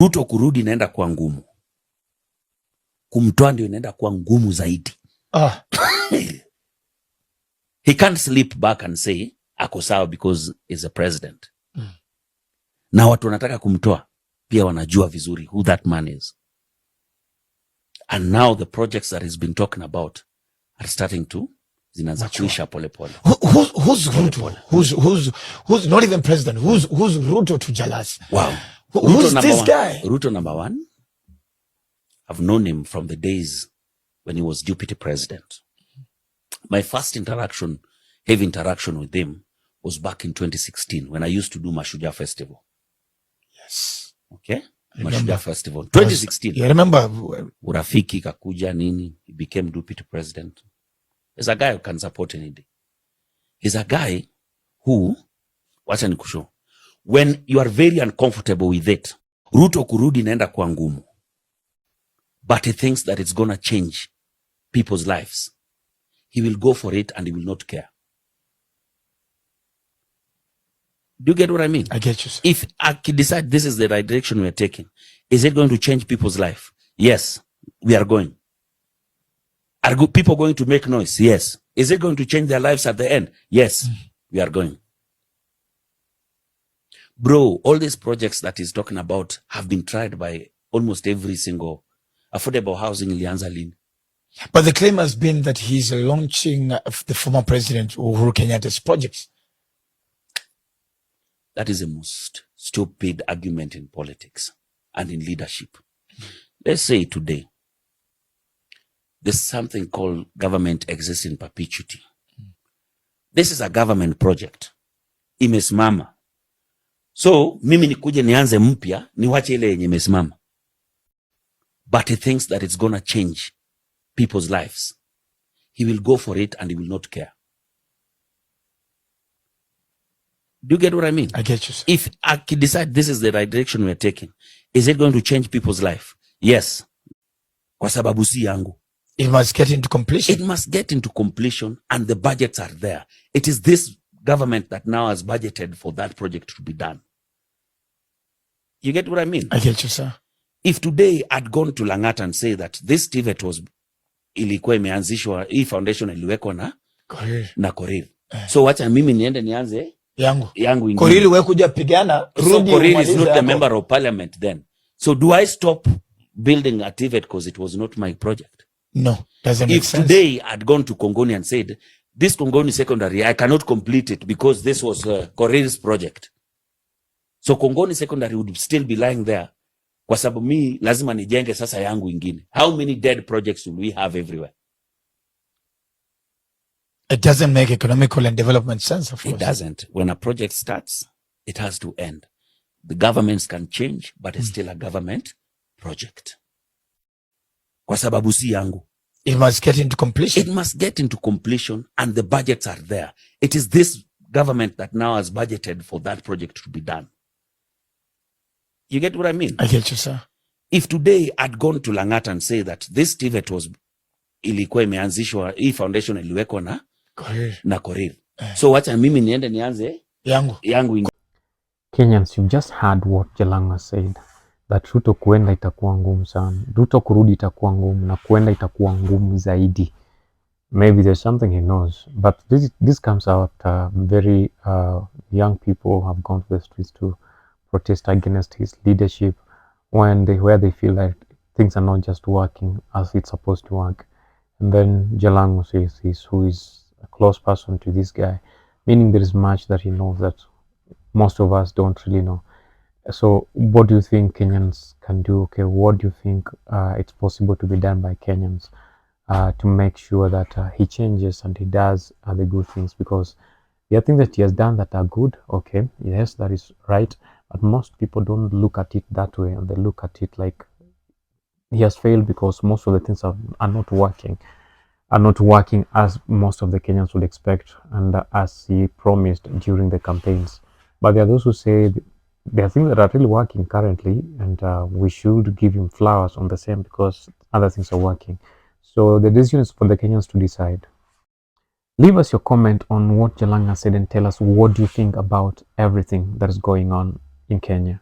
Ruto kurudi inaenda kuwa ngumu. Kumtoa ndio inaenda kuwa ngumu zaidi. He can't slip back and say ako sawa because he's a president. Na watu wanataka kumtoa pia wanajua vizuri who that man is. And now the projects that he's been talking about are starting to zinaanza kuisha pole pole. Who's Ruto? Who's not even president? Who's Ruto to Jalas? Wow. Who's this guy? Ruto number one. I've known him from the days when he was deputy president. My first heavy interaction with him was back in 2016 when I used to do Mashujaa Festival. Yes. Okay? Mashujaa Festival. 2016. You remember? Urafiki kakuja nini. He became deputy president. He's a guy who can support any day. He's a guy who, wacha nikushow, when you are very uncomfortable with it, Ruto kurudi inaenda kuwa ngumu. But he thinks that it's gonna change people's lives. He will go for it and he will not care. Do you get what I mean? I get you, sir. If I decide this is the right direction we are taking, is it going to change people's life? Yes, we are going. Are people going to make noise? Yes. Is it going to change their lives at the end? Yes, we are going. Bro, all these projects that he's talking about have been tried by almost every single affordable housing ilianza lini. But the claim has been that he's launching the former president Uhuru Kenyatta's projects. That is the most stupid argument in politics and in leadership. Let's say today, there's something called government exists in perpetuity. This is a government project. Imesimama. So, mimi nikuje nianze mpya, niwache ile yenye imesimama. But he thinks that it's gonna change people's lives. He will go for it and he will not care. Do you get what I mean? I get you, sir. If I decide this is the right direction we are taking, is it going to change people's life? Yes. Kwa sababu si yangu. It must get into completion. It must get into completion and the budgets are there. It is this government that now has budgeted for that project to be done. You get what I mean? I get you, sir. If today I'd gone to Lang'ata and say that this TVET was ilikuwa imeanzishwa, hii foundation iliwekwa na Korir. So wacha mimi niende nianze yangu ingine. Korir wewe kuja pigana, so Korir is not a member of parliament then. So do I stop building a TVET because it was not my project? No, doesn't make sense. If today I'd gone to Kongoni and said, this Kongoni secondary, I cannot complete it because this was Korir's project. So Kongoni secondary would still be lying there. Kwa sababu mi lazima nijenge sasa yangu ingine. How many dead projects will we have everywhere? It doesn't make economical and development sense, of course. It doesn't. When a project starts, it has to end. The governments can change, but it's still a government project. Kwa sababu si yangu. It must get into completion. It must get into completion and the budgets are there. It is this government that now has budgeted for that project to be done. You get what I mean? I get you, sir. If today I'd gone to Lang'ata and say that this TVET was ilikuwa imeanzishwa, hii foundation iliwekwa na Korir. So wacha mimi niende nianze yangu ingine. Kenyans, you've just heard what Jalang'O said, that Ruto kuenda itakuwa ngumu sana. Ruto kurudi itakuwa ngumu na kuenda itakuwa ngumu zaidi. Maybe there's something he knows, but this comes out very young people have gone to the streets to protest against his leadership where they feel like things are not just working as it's supposed to work. And then Jalang'O says who is a close person to this guy, meaning there is much that he knows that most of us don't really know. So what do you think Kenyans can do? Okay, what do you think it's possible to be done by Kenyans to make sure that he changes and he does the good things? Because there are things that he has done that are good. Okay, yes, that is right. But most people don't look at it that way, and they look at it like he has failed because most of the things are not working as most of the Kenyans would expect and as he promised during the campaigns. But there are those who say there are things that are really working currently, and we should give him flowers on the same because other things are working. So the decision is for the Kenyans to decide. Leave us your comment on what Jalang'O said and tell us what do you think about everything that is going on in Kenya.